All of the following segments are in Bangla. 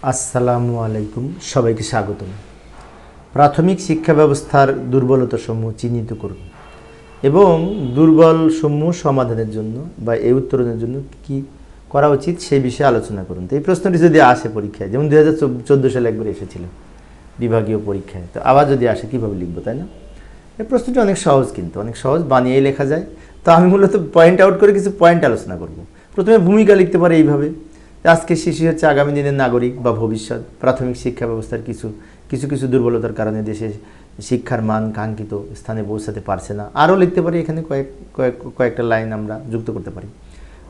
আসসালামু আলাইকুম, সবাইকে স্বাগতম। প্রাথমিক শিক্ষা ব্যবস্থার দুর্বলতাসমূহ চিহ্নিত করুন এবং দুর্বল সমূহ সমাধানের জন্য বা এই উত্তরণের জন্য কি করা উচিত সেই বিষয়ে আলোচনা করুন। তো এই প্রশ্নটি যদি আসে পরীক্ষায়, যেমন 2014 সালে একবার এসেছিল বিভাগীয় পরীক্ষায়, তো আবার যদি আসে কীভাবে লিখবো, তাই না? এই প্রশ্নটি অনেক সহজ, কিন্তু অনেক সহজ, বানিয়েই লেখা যায়। তো আমি মূলত পয়েন্ট আউট করে কিছু পয়েন্ট আলোচনা করব। প্রথমে ভূমিকা লিখতে পারে এইভাবে, আজকে শিশু হচ্ছে আগামী দিনের নাগরিক বা ভবিষ্যৎ। প্রাথমিক শিক্ষা ব্যবস্থার কিছু কিছু দুর্বলতার কারণে দেশে শিক্ষার মান কাঙ্ক্ষিত স্থানে পৌঁছাতে পারছে না। আরও লিখতে পারি, এখানে কয়েকটা লাইন আমরা যুক্ত করতে পারি।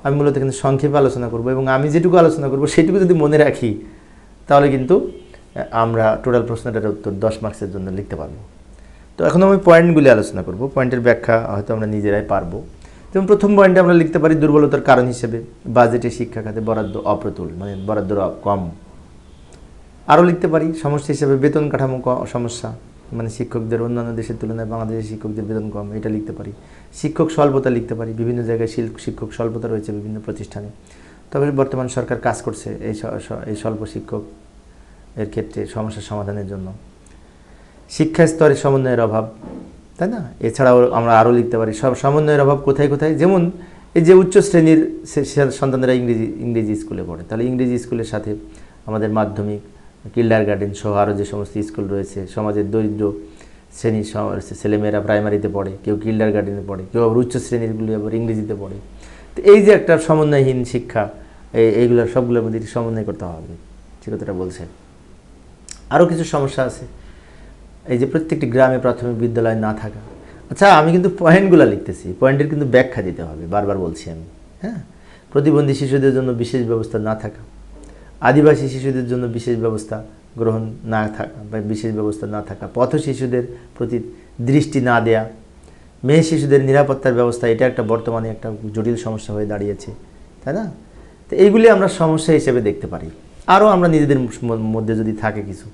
আমি মূলত এখানে সংক্ষেপে আলোচনা করব এবং আমি যেটুকু আলোচনা করব সেটুকু যদি মনে রাখি তাহলে কিন্তু আমরা টোটাল প্রশ্নটার উত্তর 10 মার্কসের জন্য লিখতে পারবো। তো এখন আমি পয়েন্টগুলি আলোচনা করব, পয়েন্টের ব্যাখ্যা হয়তো আমরা নিজেরাই পারবো। যেমন প্রথম পয়েন্টে আমরা লিখতে পারি দুর্বলতার কারণ হিসেবে বাজেটে শিক্ষা খাতে বরাদ্দ অপ্রতুল, মানে বরাদ্দ কম। আরও লিখতে পারি সমস্যা হিসেবে বেতন কাঠামো সমস্যা, মানে শিক্ষকদের অন্যান্য দেশের তুলনায় বাংলাদেশের শিক্ষকদের বেতন কম, এটা লিখতে পারি। শিক্ষক স্বল্পতা লিখতে পারি, বিভিন্ন জায়গায় শিক্ষক স্বল্পতা রয়েছে বিভিন্ন প্রতিষ্ঠানে, তবে বর্তমান সরকার কাজ করছে এই স্বল্প শিক্ষক এর ক্ষেত্রে সমস্যার সমাধানের জন্য। শিক্ষা স্তরে সমন্বয়ের অভাব, তাই না? এছাড়াও আমরা আরও লিখতে পারি সমন্বয়ের অভাব কোথায় কোথায়, যেমন এই যে উচ্চ শ্রেণীর সন্তানরা ইংরেজি স্কুলে পড়ে, তাহলে ইংরেজি স্কুলের সাথে আমাদের মাধ্যমিক, কিন্ডার গার্ডেন সহ আরও যে সমস্ত স্কুল রয়েছে, সমাজের দরিদ্র শ্রেণীর ছেলেমেয়েরা প্রাইমারিতে পড়ে, কেউ কিন্ডার গার্ডেনে পড়ে, কেউ আবার উচ্চ শ্রেণীরগুলি আবার ইংরেজিতে পড়ে। তো এই যে একটা সমন্বয়হীন শিক্ষা, এইগুলোর সবগুলোর মধ্যে সমন্বয় করতে হবে, সে কথাটা বলছে। আরও কিছু সমস্যা আছে, এই যে প্রত্যেকটি গ্রামে প্রাথমিক বিদ্যালয় না থাকা। আচ্ছা, আমি কিন্তু পয়েন্টগুলো লিখতেছি, পয়েন্টের কিন্তু ব্যাখ্যা দিতে হবে, বারবার বলছি আমি। হ্যাঁ, প্রতিবন্ধী শিশুদের জন্য বিশেষ ব্যবস্থা না থাকা, আদিবাসী শিশুদের জন্য বিশেষ ব্যবস্থা গ্রহণ না থাকা বা বিশেষ ব্যবস্থা না থাকা, পথ শিশুদের প্রতি দৃষ্টি না দেয়া, মেয়ে শিশুদের নিরাপত্তার ব্যবস্থা, এটা একটা বর্তমানে একটা জটিল সমস্যা হয়ে দাঁড়িয়েছে, তাই না? তো এইগুলি আমরা সমস্যা হিসেবে দেখতে পারি। আরও আমরা নিজেদের মধ্যে যদি থাকে কিছু,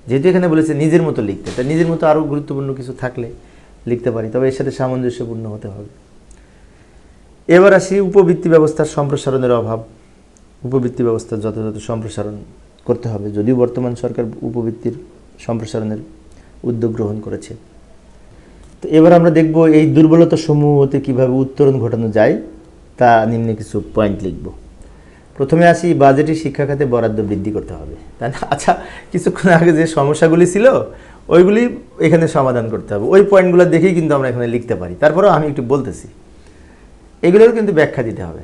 যেহেতু এখানে বলেছে নিজের মতো লিখতে, তাই নিজের মতো আরও গুরুত্বপূর্ণ কিছু থাকলে লিখতে পারি, তবে এর সাথে সামঞ্জস্যপূর্ণ হতে হবে। এবার আসি উপবৃত্তি ব্যবস্থার সম্প্রসারণের অভাব। উপবৃত্তি ব্যবস্থার যথাযথ সম্প্রসারণ করতে হবে, যদিও বর্তমান সরকার উপবৃত্তির সম্প্রসারণের উদ্যোগ গ্রহণ করেছে। তো এবার আমরা দেখব এই দুর্বলতা সমূহ হতে কীভাবে উত্তরণ ঘটানো যায়, তা নিম্নে কিছু পয়েন্ট লিখব। প্রথমে আসি, বাজেটে শিক্ষা খাতে বরাদ্দ বৃদ্ধি করতে হবে, তাই না? আচ্ছা, কিছুক্ষণ আগে যে সমস্যাগুলি ছিল ওইগুলি এখানে সমাধান করতে হবে, ওই পয়েন্টগুলো দেখেই কিন্তু আমরা এখানে লিখতে পারি। তারপরেও আমি একটু বলতেছি, এগুলোর কিন্তু ব্যাখ্যা দিতে হবে।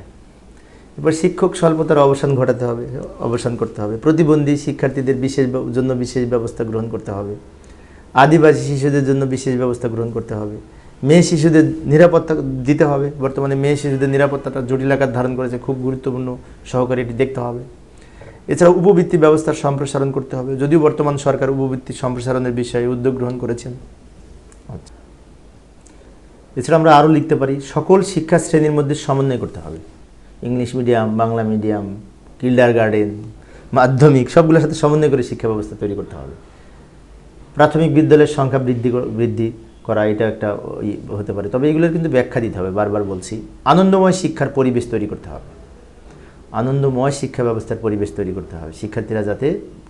এবার শিক্ষক স্বল্পতার অবসান করতে হবে। প্রতিবন্ধী শিক্ষার্থীদের জন্য বিশেষ ব্যবস্থা গ্রহণ করতে হবে। আদিবাসী শিশুদের জন্য বিশেষ ব্যবস্থা গ্রহণ করতে হবে। মেয়ে শিশুদের নিরাপত্তা দিতে হবে, বর্তমানে মেয়ে শিশুদের নিরাপত্তাটা জটিল আকার ধারণ করেছে, খুব গুরুত্বপূর্ণ সহকারে এটি দেখতে হবে। এছাড়া উপবৃত্তি ব্যবস্থার সম্প্রসারণ করতে হবে, যদিও বর্তমান সরকার উপবৃত্তি সম্প্রসারণের বিষয়ে উদ্যোগ গ্রহণ করেছেন। আচ্ছা, এছাড়া আমরা আরও লিখতে পারি সকল শিক্ষা শ্রেণীর মধ্যে সমন্বয় করতে হবে। ইংলিশ মিডিয়াম, বাংলা মিডিয়াম, কিন্ডার গার্ডেন, মাধ্যমিক, সবগুলোর সাথে সমন্বয় করে শিক্ষা ব্যবস্থা তৈরি করতে হবে। প্রাথমিক বিদ্যালয়ের সংখ্যা বৃদ্ধি করা, এটা একটা হতে পারে, তবে এগুলোর কিন্তু ব্যাখ্যা দিতে হবে, বারবার বলছি। আনন্দময় শিক্ষার পরিবেশ তৈরি করতে হবে, আনন্দময় শিক্ষা ব্যবস্থার পরিবেশ তৈরি করতে হবে, শিক্ষার্থীরা যাতে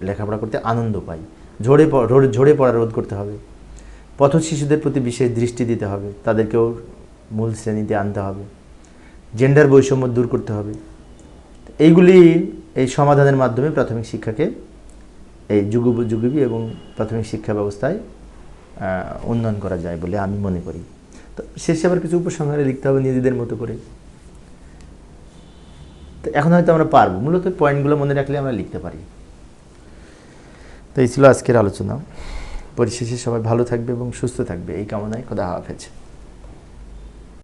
লেখাপড়া করতে আনন্দ পায়। ঝরে পড়া রোধ করতে হবে। পথ শিশুদের প্রতি বিশেষ দৃষ্টি দিতে হবে, তাদেরকেও মূল শ্রেণীতে আনতে হবে। জেন্ডার বৈষম্য দূর করতে হবে। এই সমাধানের মাধ্যমে প্রাথমিক শিক্ষাকে এই যুগোপযোগী এবং প্রাথমিক শিক্ষা ব্যবস্থায় উন্নয়ন করা যায় বলে আমি মনে করি। তো শেষে আবার কিছু উপসংহারে লিখতে হবে নিজেদের মতো করে। তো এখন হয়তো আমরা পারবো, মূলত পয়েন্টগুলো মনে রাখলে আমরা লিখতে পারি। তো এই ছিল আজকের আলোচনা। পরিশেষে সবাই ভালো থাকবে এবং সুস্থ থাকবে এই কামনায় খোদা হাফেজ।